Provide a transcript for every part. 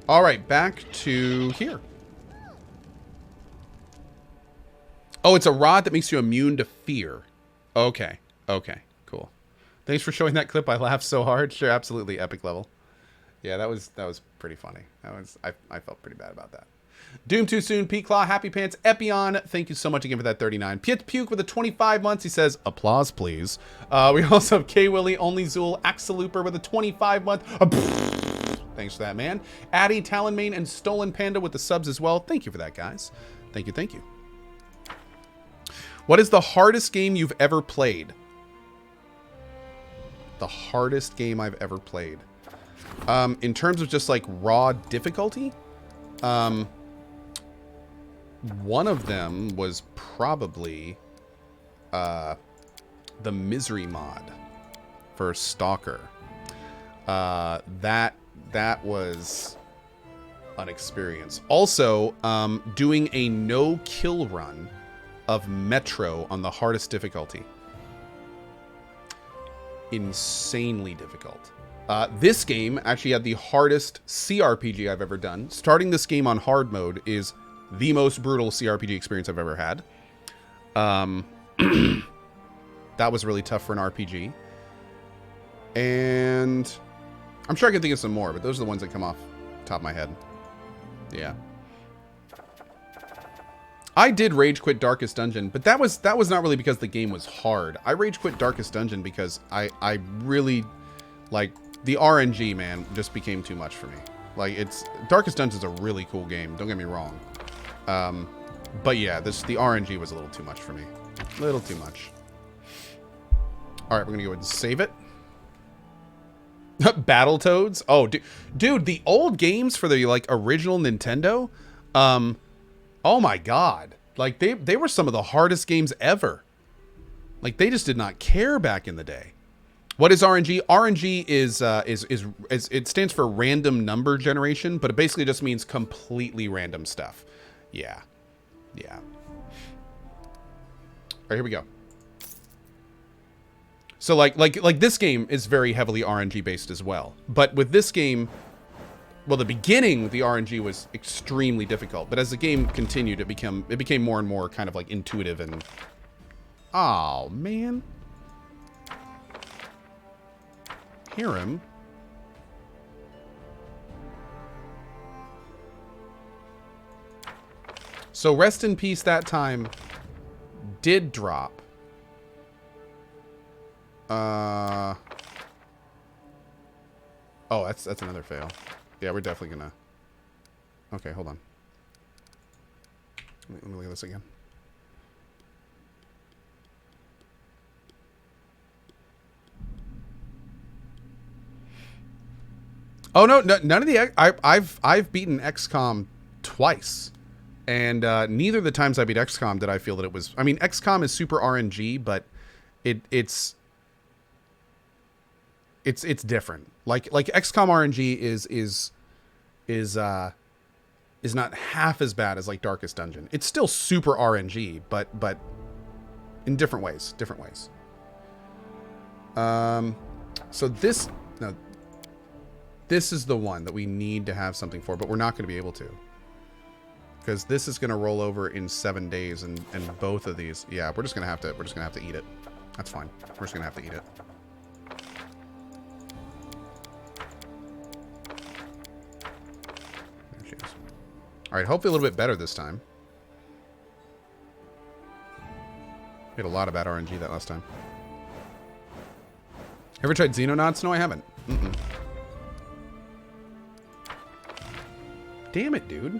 All right, back to here. Oh, it's a rod that makes you immune to fear. Okay. Okay. Cool. Thanks for showing that clip. I laughed so hard. Sure, absolutely epic level. Yeah, that was pretty funny. I felt pretty bad about that. Doom Too Soon, Pete Claw, Happy Pants, Epion. Thank you so much again for that 39. Piet Puke with the 25 months. He says, applause, please. We also have K Willie, Only Zool, Axelooper with a 25 month. Thanks for that, man. Addy, Talonmane, and Stolen Panda with the subs as well. Thank you for that, guys. Thank you, thank you. What is the hardest game you've ever played? The hardest game I've ever played. In terms of just like raw difficulty, one of them was probably the Misery mod for Stalker. That was an experience. Also, doing a no-kill run of Metro on the hardest difficulty. Insanely difficult. This game actually had the hardest CRPG I've ever done. Starting this game on hard mode is the most brutal CRPG experience I've ever had. That was really tough for an RPG. And I'm sure I can think of some more, but those are the ones that come off the top of my head. Yeah. I did rage quit Darkest Dungeon, but that was not really because the game was hard. I rage quit Darkest Dungeon because I really, like, the RNG, man, just became too much for me. Like, Darkest Dungeon's a really cool game, don't get me wrong. But yeah, the RNG was a little too much for me. A little too much. All right, we're gonna go ahead and save it. Battletoads? Oh, dude, the old games for the, like, original Nintendo, oh my god. Like, they were some of the hardest games ever. Like, they just did not care back in the day. What is RNG? RNG is it stands for random number generation, but it basically just means completely random stuff. Yeah. Yeah. All right, here we go. So like this game is very heavily RNG based as well. But with this game, well, the beginning, the RNG was extremely difficult, but as the game continued, it became more and more kind of like intuitive and... Oh, man. Hear him. So Rest in Peace that time did drop. Oh, that's another fail. Yeah, we're definitely gonna... Okay, hold on. Let me look at this again. Oh no, none of the... I've beaten XCOM twice, and neither of the times I beat XCOM did I feel that it was... I mean, XCOM is super RNG, but it's different. Like XCOM RNG is not half as bad as like Darkest Dungeon. It's still super RNG, but in different ways. So this is the one that we need to have something for, but we're not going to be able to, because this is going to roll over in 7 days, and both of these, yeah, we're just gonna have to eat it. That's fine. We're just gonna have to eat it. All right, hopefully a little bit better this time. We had a lot of bad RNG that last time. Ever tried Xenonauts? No, I haven't. Damn it, dude.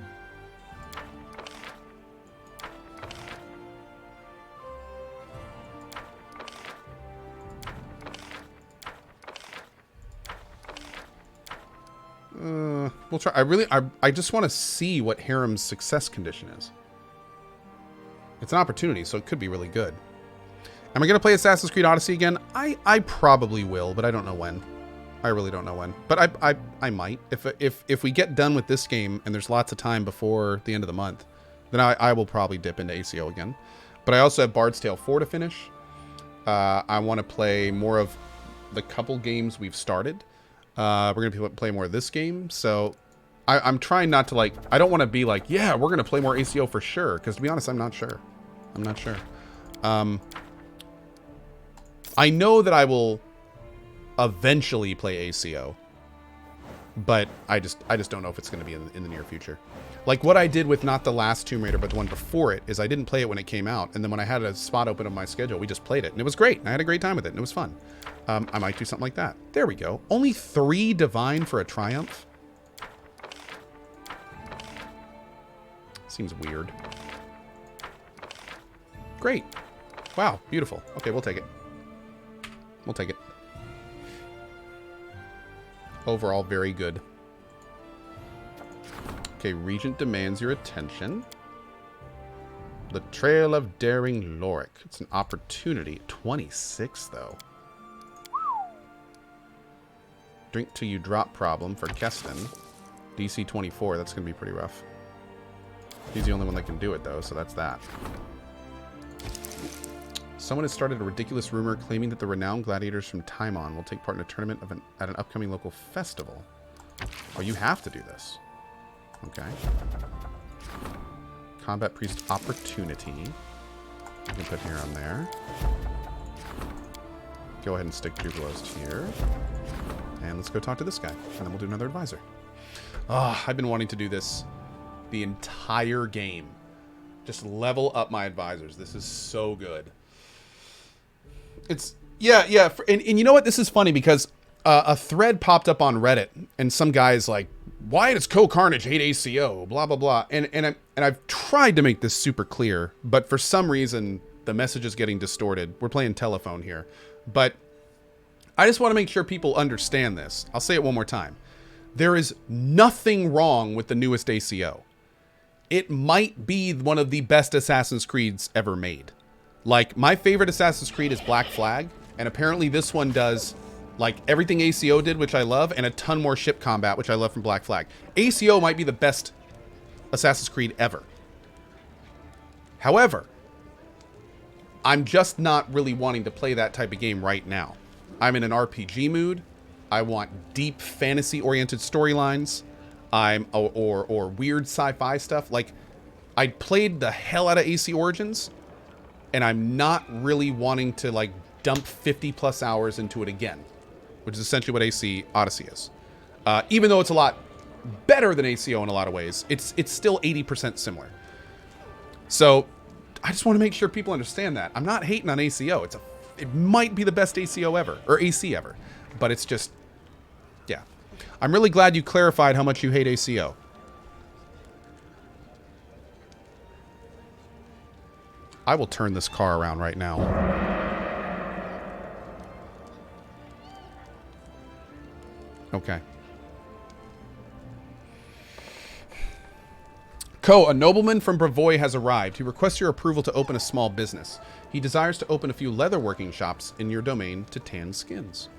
We'll try. I just want to see what Harem's success condition is. It's an opportunity, so it could be really good. Am I going to play Assassin's Creed Odyssey again? I probably will, but I don't know when. I really don't know when. But I might. If we get done with this game and there's lots of time before the end of the month, then I will probably dip into ACO again. But I also have Bard's Tale 4 to finish. I want to play more of the couple games we've started. We're going to play more of this game. So I'm trying not to, like, I don't want to be like, yeah, we're going to play more ACO for sure. Because to be honest, I'm not sure. I'm not sure. I know that I will eventually play ACO. But I just don't know if it's going to be in the near future. Like what I did with not the last Tomb Raider, but the one before it, is I didn't play it when it came out. And then when I had a spot open on my schedule, we just played it. And it was great. And I had a great time with it. And it was fun. I might do something like that. There we go. Only 3 divine for a triumph. Seems weird. Great. Wow. Beautiful. Okay, we'll take it. We'll take it. Overall, very good. Okay, Regent demands your attention. The Trail of Daring Lorik. It's an opportunity. 26, though. Drink till you drop problem for Keston. DC 24. That's going to be pretty rough. He's the only one that can do it, though, so that's that. Someone has started a ridiculous rumor claiming that the renowned gladiators from Timon will take part in a tournament at an upcoming local festival. Oh, you have to do this. Okay. Combat Priest Opportunity. You can put here on there. Go ahead and stick Jubilos here. And let's go talk to this guy. And then we'll do another advisor. Oh, I've been wanting to do this the entire game. Just level up my advisors. This is so good. It's, yeah. And you know what? This is funny because a thread popped up on Reddit and some guy's like, why does CohhCarnage hate ACO? Blah, blah, blah. And I've tried to make this super clear, but for some reason, the message is getting distorted. We're playing telephone here. But I just want to make sure people understand this. I'll say it one more time. There is nothing wrong with the newest ACO. It might be one of the best Assassin's Creeds ever made. Like, my favorite Assassin's Creed is Black Flag, and apparently this one does, like, everything ACO did, which I love, and a ton more ship combat, which I love from Black Flag. ACO might be the best Assassin's Creed ever. However, I'm just not really wanting to play that type of game right now. I'm in an RPG mood. I want deep fantasy-oriented storylines. Or weird sci-fi stuff. Like, I played the hell out of AC Origins, and I'm not really wanting to, like, dump 50 plus hours into it again, which is essentially what AC Odyssey is. Even though it's a lot better than ACO in a lot of ways, it's still 80% similar. So I just want to make sure people understand that. I'm not hating on ACO. It might be the best ACO ever, or AC ever, but it's just, yeah. I'm really glad you clarified how much you hate ACO. I will turn this car around right now. Okay. A nobleman from Brevoy has arrived. He requests your approval to open a small business. He desires to open a few leatherworking shops in your domain to tan skins.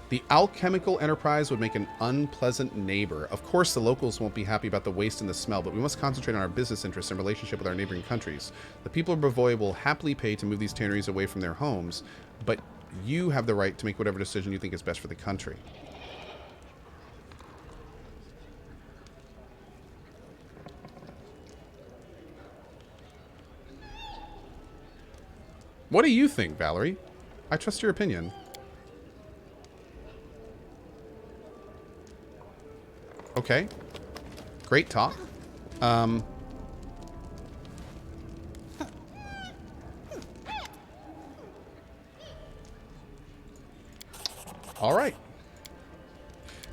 The alchemical enterprise would make an unpleasant neighbor. Of course, the locals won't be happy about the waste and the smell, but we must concentrate on our business interests and relationship with our neighboring countries. The people of Brevoy will happily pay to move these tanneries away from their homes, but you have the right to make whatever decision you think is best for the country. What do you think, Valerie? I trust your opinion. Okay. Great talk. All right.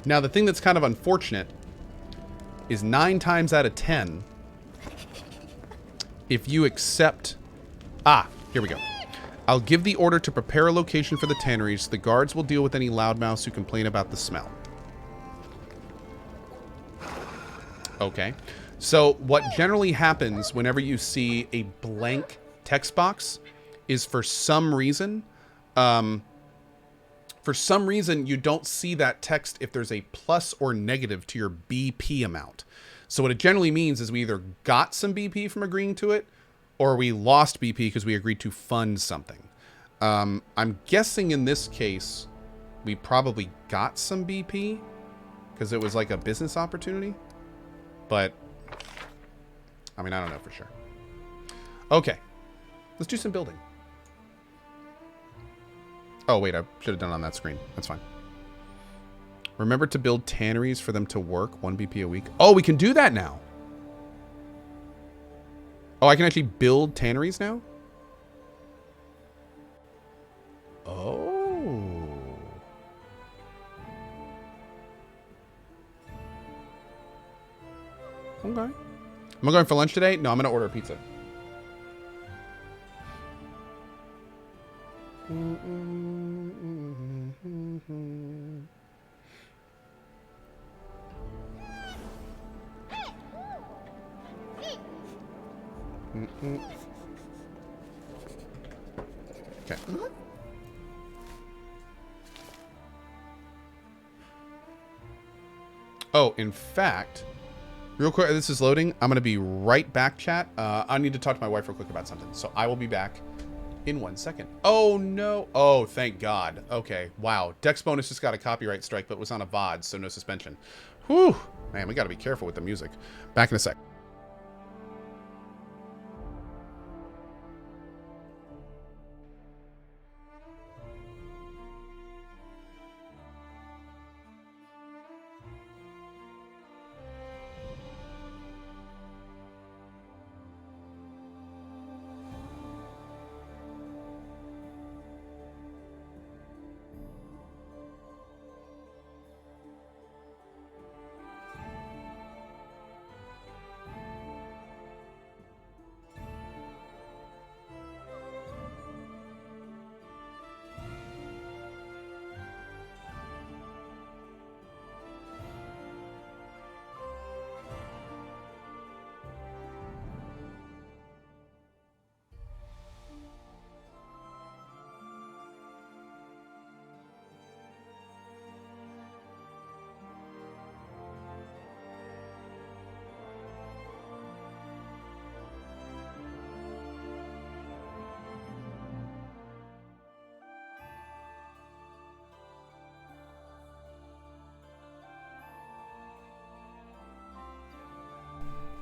Now, the thing that's kind of unfortunate is 9 times out of 10, if you accept... here we go. I'll give the order to prepare a location for the tanneries. The guards will deal with any loudmouths who complain about the smell. Okay. So what generally happens whenever you see a blank text box is for some reason you don't see that text if there's a plus or negative to your BP amount. So what it generally means is we either got some BP from agreeing to it, or we lost BP because we agreed to fund something. I'm guessing in this case, we probably got some BP. because it was like a business opportunity. But, I mean, I don't know for sure. Okay. Let's do some building. Oh, wait, I should have done it on that screen. That's fine. Remember to build tanneries for them to work 1 BP a week. Oh, we can do that now. Oh, I can actually build tanneries now? Oh. Okay. Am I going for lunch today? No, I'm going to order a pizza. Okay. Oh, in fact, real quick, this is loading. I'm going to be right back, chat. I need to talk to my wife real quick about something. So I will be back in 1 second. Oh, no. Oh, thank God. Okay. Wow. Dex Bonus just got a copyright strike, but was on a VOD, so no suspension. Whew. Man, we got to be careful with the music. Back in a sec.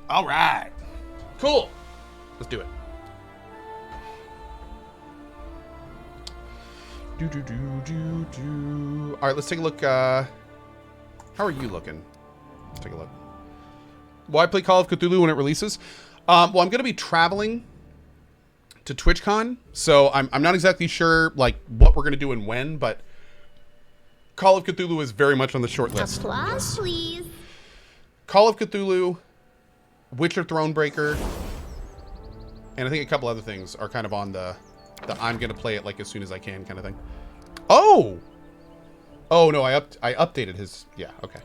All right. Cool. Let's do it. All right, let's take a look. How are you looking? Let's take a look. Why play Call of Cthulhu when it releases? Well, I'm going to be traveling to TwitchCon, so I'm not exactly sure like what we're going to do and when, but Call of Cthulhu is very much on the short list. Applause, please. Call of Cthulhu, Witcher Thronebreaker, and I think a couple other things are kind of on the I'm gonna play it like as soon as I can kind of thing. Oh! Oh no, I updated his, yeah, okay.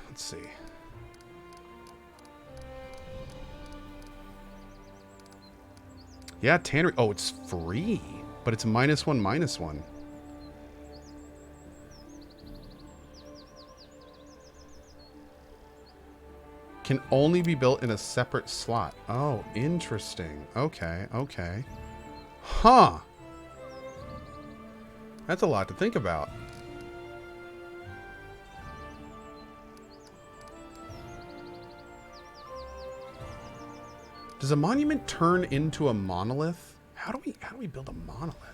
Let's see. Yeah, Tannery, oh, it's free, but it's -1/-1. Can only be built in a separate slot. Oh, interesting. Okay, okay. Huh. That's a lot to think about. Does a monument turn into a monolith? How do we build a monolith?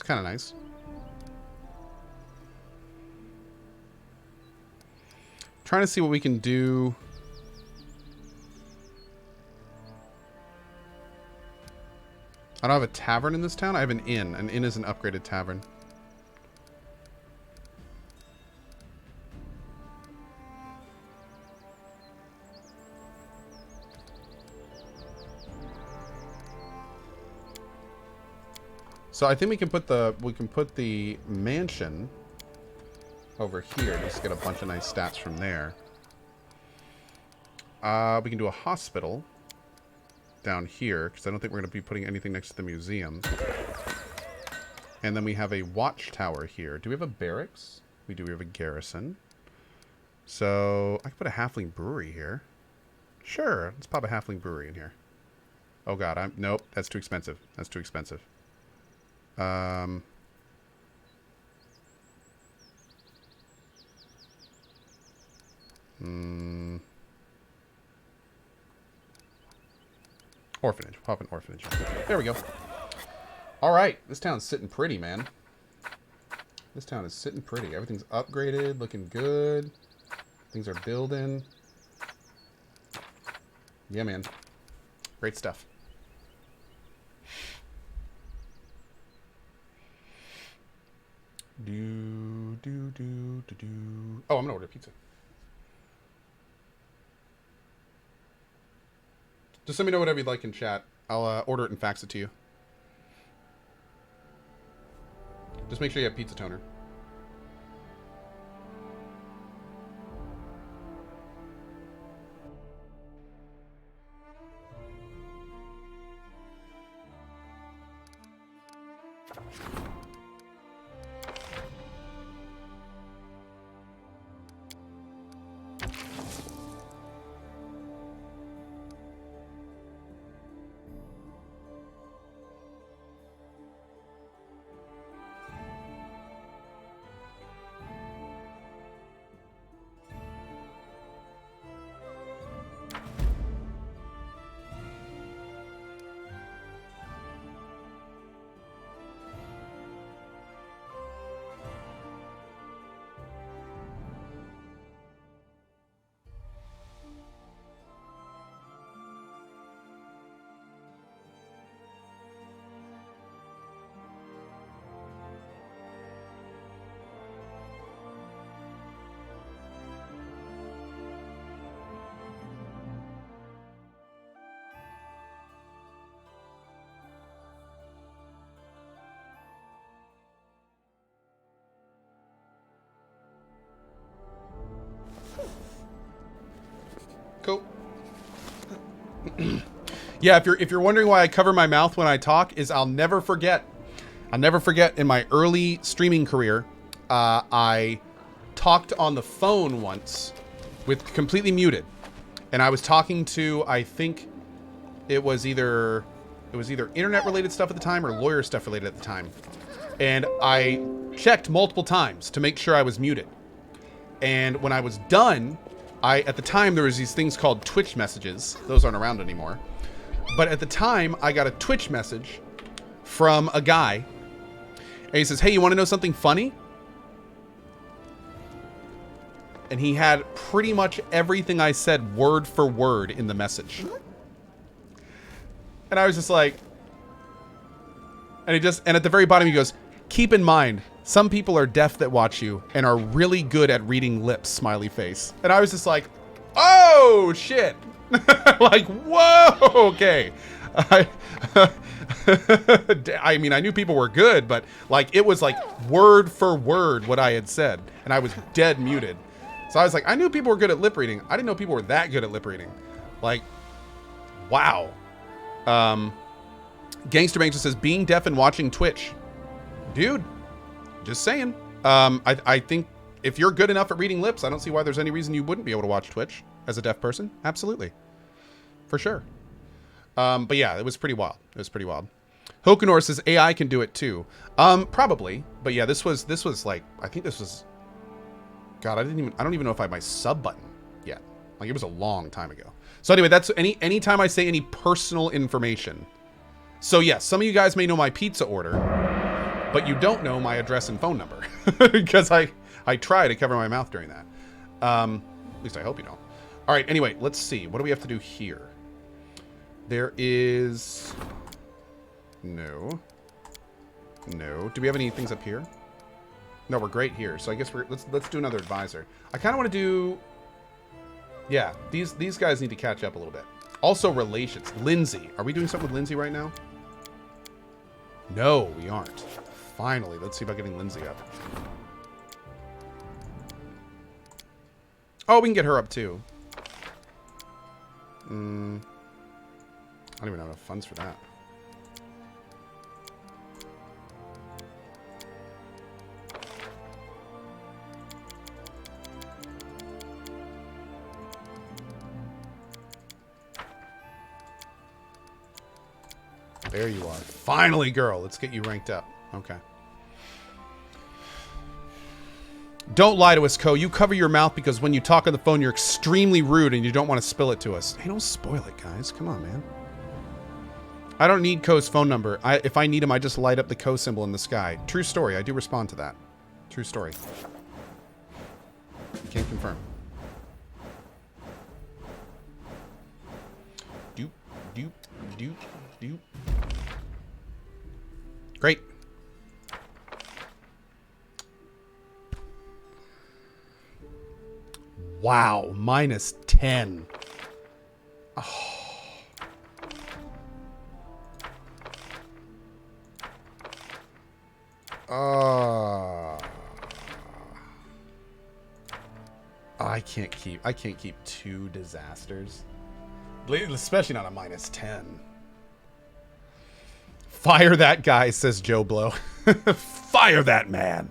kind of nice. Trying to see what we can do. I don't have a tavern in this town. I have an inn. An inn is an upgraded tavern. So I think we can put the mansion over here. Just get a bunch of nice stats from there. We can do a hospital down here, because I don't think we're going to be putting anything next to the museum. And then we have a watchtower here. Do we have a barracks? We do. We have a garrison. So I could put a halfling brewery here. Sure, let's pop a halfling brewery in here. Oh god, nope, that's too expensive. That's too expensive. Orphanage. Pop an orphanage. There we go. All right, this town's sitting pretty, man. This town is sitting pretty. Everything's upgraded, looking good. Things are building. Yeah, man. Great stuff. Oh, I'm gonna order pizza. Just let me know whatever you'd like in chat. I'll order it and fax it to you. Just make sure you have pizza toner. Cool. Yeah, if you're wondering why I cover my mouth when I talk, is I'll never forget. I'll never forget in my early streaming career, I talked on the phone once with completely muted. And I was talking to, I think it was either internet related stuff at the time or lawyer stuff related at the time. And I checked multiple times to make sure I was muted. And when I was done, at the time there was these things called Twitch messages. Those aren't around anymore. But at the time I got a Twitch message from a guy. And he says, "Hey, you want to know something funny?" And he had pretty much everything I said word for word in the message. And I was just like, and at the very bottom he goes, "Keep in mind, some people are deaf that watch you and are really good at reading lips," smiley face. And I was just like, oh shit. Like, whoa, okay. I mean, I knew people were good, but like, it was like word for word what I had said. And I was dead muted. So I was like, I knew people were good at lip reading. I didn't know people were that good at lip reading. Like, wow. Gangster Banks says, being deaf and watching Twitch. Dude, just saying. I think if you're good enough at reading lips, I don't see why there's any reason you wouldn't be able to watch Twitch as a deaf person. Absolutely. For sure. But yeah, it was pretty wild. It was pretty wild. Hokunor says AI can do it too. Probably. But yeah, this was like, I think this was, God, I don't even know if I have my sub button yet. Like, it was a long time ago. So anyway, that's anytime I say any personal information. So yes, some of you guys may know my pizza order. But you don't know my address and phone number. Because I try to cover my mouth during that. At least I hope you don't. All right, anyway, let's see. What do we have to do here? There is... No. No. Do we have any things up here? No, we're great here. So I guess let's do another advisor. I kind of want to do... Yeah, these guys need to catch up a little bit. Also, relations. Lindsay. Are we doing something with Lindsay right now? No, we aren't. Finally, let's see about getting Lindsay up. Oh, we can get her up too. I don't even have enough funds for that. There you are. Finally, girl. Let's get you ranked up. Okay. Don't lie to us, Co. You cover your mouth because when you talk on the phone, you're extremely rude and you don't want to spill it to us. Hey, don't spoil it, guys. Come on, man. I don't need Co's phone number. If I need him, I just light up the Co symbol in the sky. True story. I do respond to that. True story. Can't confirm. Doop, doop, doop, doop. Great. Wow, minus 10. Oh. I can't keep two disasters. Especially not a minus 10. Fire that guy, says Joe Blow. Fire that man.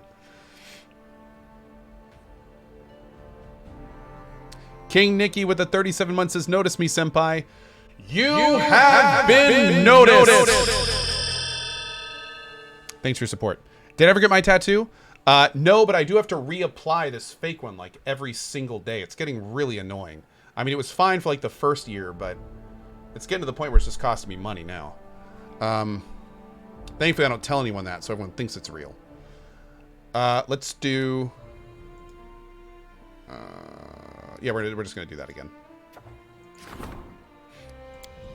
King Nikki with the 37 months says, notice me, senpai. You have been noticed. Thanks for your support. Did I ever get my tattoo? No, but I do have to reapply this fake one like every single day. It's getting really annoying. I mean, it was fine for like the first year, but it's getting to the point where it's just costing me money now. Thankfully, I don't tell anyone that, so everyone thinks it's real. Let's do... yeah, we're just going to do that again.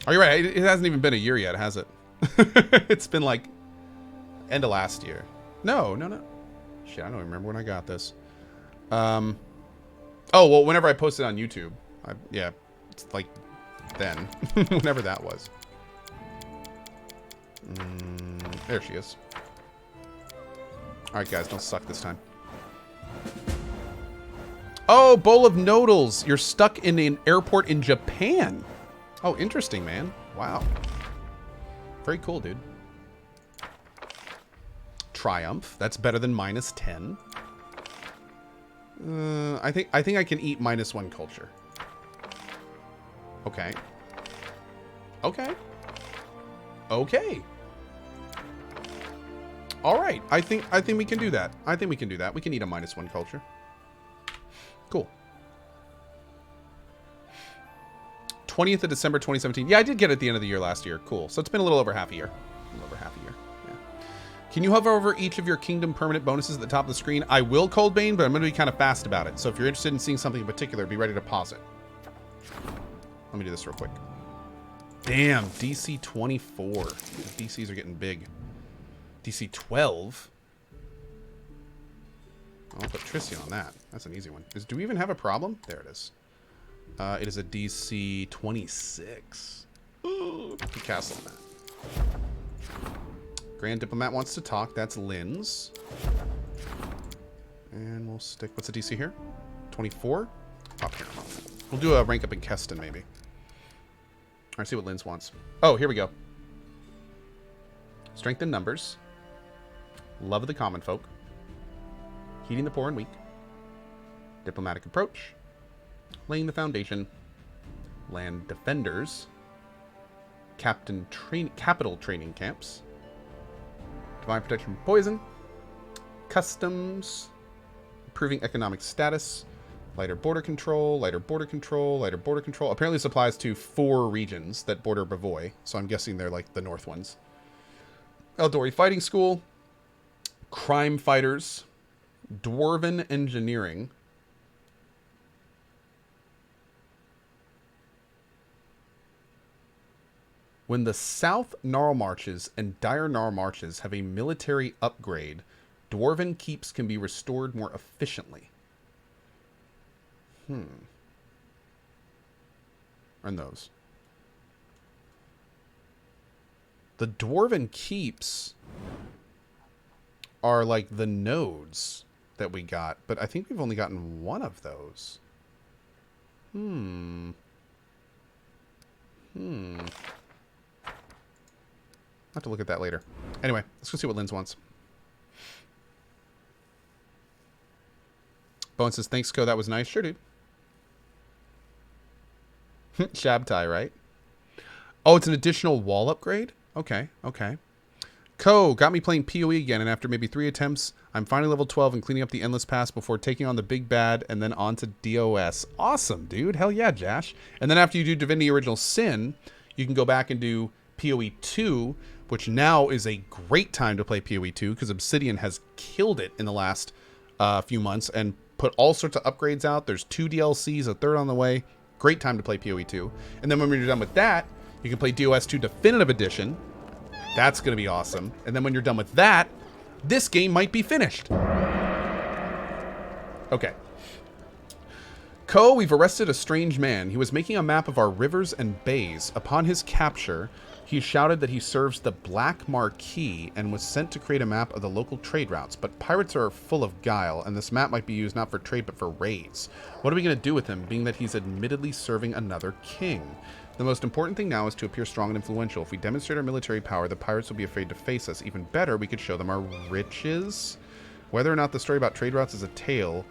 Oh, you're right. It hasn't even been a year yet, has it? It's been like end of last year. No. Shit, I don't remember when I got this. Oh, well, whenever I posted on YouTube. Yeah, it's like then. Whenever that was. There she is. Alright, guys, don't suck this time. Oh, bowl of noodles. You're stuck in an airport in Japan. Oh, interesting, man. Wow. Very cool, dude. Triumph. That's better than minus 10. I think I can eat minus 1 culture. Okay. Okay. Okay. All right. I think we can do that. I think we can do that. We can eat a minus 1 culture. Cool. 20th of December 2017. Yeah, I did get it at the end of the year last year. Cool. So it's been a little over half a year. A little over half a year. Yeah. Can you hover over each of your kingdom permanent bonuses at the top of the screen? I will, Coldbane, but I'm going to be kind of fast about it. So if you're interested in seeing something in particular, be ready to pause it. Let me do this real quick. Damn, DC 24. The DCs are getting big. DC 12. I'll put Tricia on that. That's an easy one. Do we even have a problem? There it is. It is a DC 26. Ooh, put castle on that. Grand Diplomat wants to talk. That's Lynn's. And we'll stick... What's the DC here? 24? Up here. We'll do a rank up in Keston, maybe. Alright, see what Lynn's wants. Oh, here we go. Strength in numbers. Love of the common folk. Heeding the poor and weak. Diplomatic approach. Laying the foundation. Land defenders. Capital training camps. Divine protection from poison. Customs. Improving economic status. Lighter border control. Lighter border control. Lighter border control. Apparently this applies to 4 regions that border Bavoy. So I'm guessing they're like the north ones. Eldori Fighting School. Crime fighters. Dwarven engineering. When the South Gnarl Marches and Dire Gnarl Marches have a military upgrade, Dwarven keeps can be restored more efficiently. And those. The Dwarven keeps are like the nodes that we got, but I think we've only gotten one of those. I'll have to look at that later. Anyway, let's go see what Linz wants. Bowen says, thanks, Co. That was nice. Sure, dude. Shabtai, right? Oh, it's an additional wall upgrade? Okay, okay. Co got me playing PoE again, and after maybe 3 attempts, I'm finally level 12 and cleaning up the Endless Pass before taking on the Big Bad and then on to DOS. Awesome, dude. Hell yeah, Jash. And then after you do Divinity Original Sin, you can go back and do PoE 2, which now is a great time to play PoE 2 because Obsidian has killed it in the last few months and put all sorts of upgrades out. There's 2 DLCs, a third on the way. Great time to play PoE 2. And then when you're done with that, you can play DOS 2 Definitive Edition. That's going to be awesome. And then when you're done with that, this game might be finished. Okay. Co, we've arrested a strange man. He was making a map of our rivers and bays. Upon his capture, he shouted that he serves the Black Marquis and was sent to create a map of the local trade routes. But pirates are full of guile, and this map might be used not for trade but for raids. What are we going to do with him, being that he's admittedly serving another king? The most important thing now is to appear strong and influential. If we demonstrate our military power, the pirates will be afraid to face us. Even better, we could show them our riches. Whether or not the story about trade routes is a tale,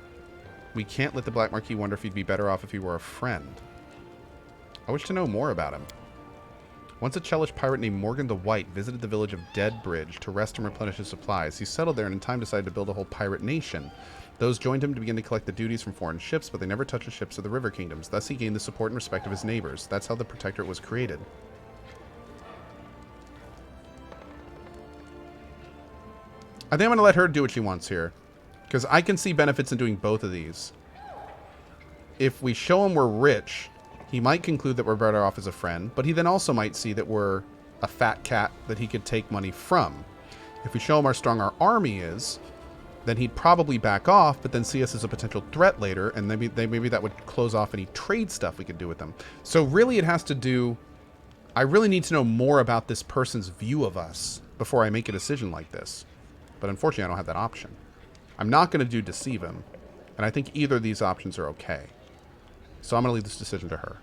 we can't let the Black Marquis wonder if he'd be better off if he were a friend. I wish to know more about him. Once a Chelish pirate named Morgan the White visited the village of Deadbridge to rest and replenish his supplies. He settled there and in time decided to build a whole pirate nation. Those joined him to begin to collect the duties from foreign ships, but they never touched the ships of the river kingdoms. Thus he gained the support and respect of his neighbors. That's how the Protectorate was created. I think I'm going to let her do what she wants here, because I can see benefits in doing both of these. If we show him we're rich, he might conclude that we're better off as a friend, but he then also might see that we're a fat cat that he could take money from. If we show him how strong our army is, then he'd probably back off, but then see us as a potential threat later, and maybe that would close off any trade stuff we could do with them. So really it has to do... I really need to know more about this person's view of us before I make a decision like this. But unfortunately, I don't have that option. I'm not going to do deceive him, and I think either of these options are okay. So I'm going to leave this decision to her.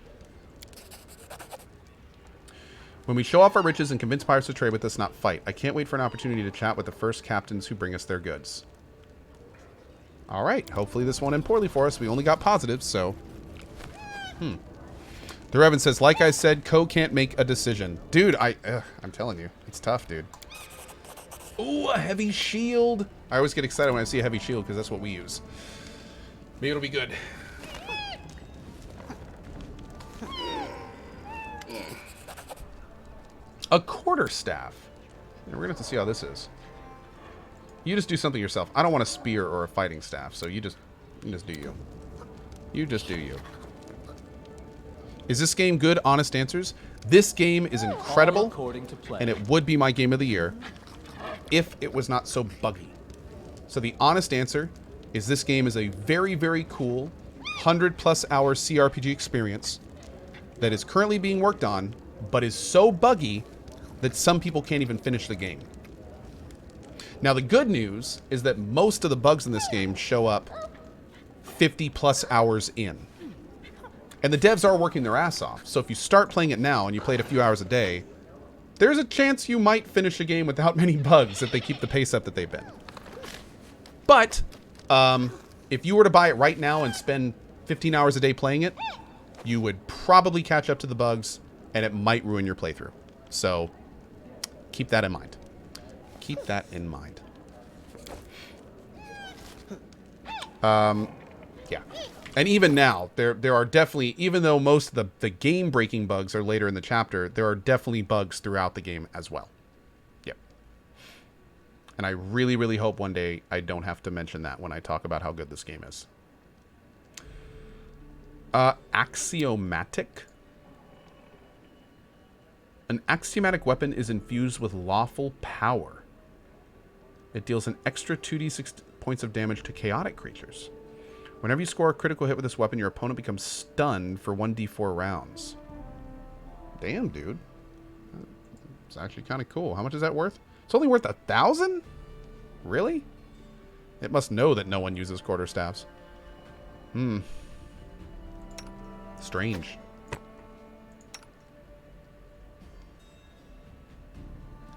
When we show off our riches and convince pirates to trade with us, not fight. I can't wait for an opportunity to chat with the first captains who bring us their goods. Alright, hopefully this won't end poorly for us. We only got positives, so... The Reverend says, like I said, Co can't make a decision. Dude, I'm telling you, it's tough, dude. Ooh, a heavy shield. I always get excited when I see a heavy shield, because that's what we use. Maybe it'll be good. A quarterstaff. Yeah, we're going to have to see how this is. You just do something yourself. I don't want a spear or a fighting staff, so you just do you. You just do you. Is this game good? Honest answers. This game is incredible, and it would be my game of the year if it was not so buggy. So the honest answer is this game is a very, very cool 100+ hour CRPG experience that is currently being worked on, but is so buggy that some people can't even finish the game. Now, the good news is that most of the bugs in this game show up 50+ hours in. And the devs are working their ass off. So if you start playing it now and you play it a few hours a day, there's a chance you might finish a game without many bugs if they keep the pace up that they've been. But if you were to buy it right now and spend 15 hours a day playing it, you would probably catch up to the bugs and it might ruin your playthrough. So keep that in mind. Keep that in mind. Yeah. And even now, there are definitely, even though most of the game-breaking bugs are later in the chapter, there are definitely bugs throughout the game as well. Yep. And I really, really hope one day I don't have to mention that when I talk about how good this game is. Axiomatic. An axiomatic weapon is infused with lawful power. It deals an extra 2d6 points of damage to chaotic creatures. Whenever you score a critical hit with this weapon, your opponent becomes stunned for 1d4 rounds. Damn, dude. It's actually kind of cool. How much is that worth? It's only worth 1,000? Really? It must know that no one uses quarterstaffs. Strange.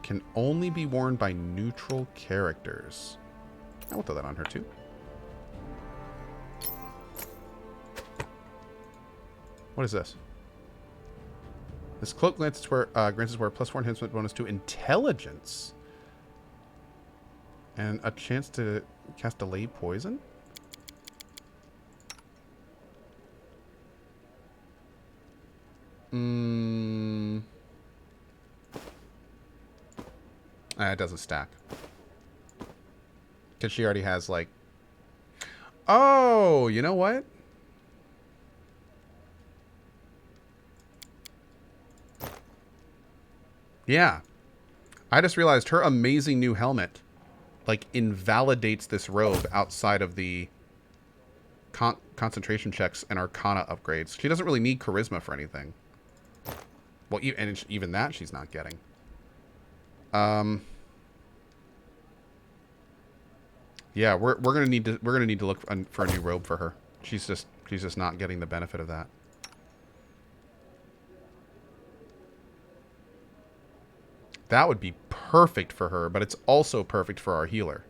Can only be worn by neutral characters. I will throw that on her too. What is this? This cloak grants us where +4 enhancement bonus to intelligence. And a chance to cast delay poison? It doesn't stack. Because she already has, like... Oh, you know what? Yeah. I just realized her amazing new helmet, like, invalidates this robe outside of the concentration checks and Arcana upgrades. She doesn't really need charisma for anything. Well, and even that she's not getting. Yeah, we're gonna need to look for a new robe for her. She's just not getting the benefit of that. That would be perfect for her, but it's also perfect for our healer.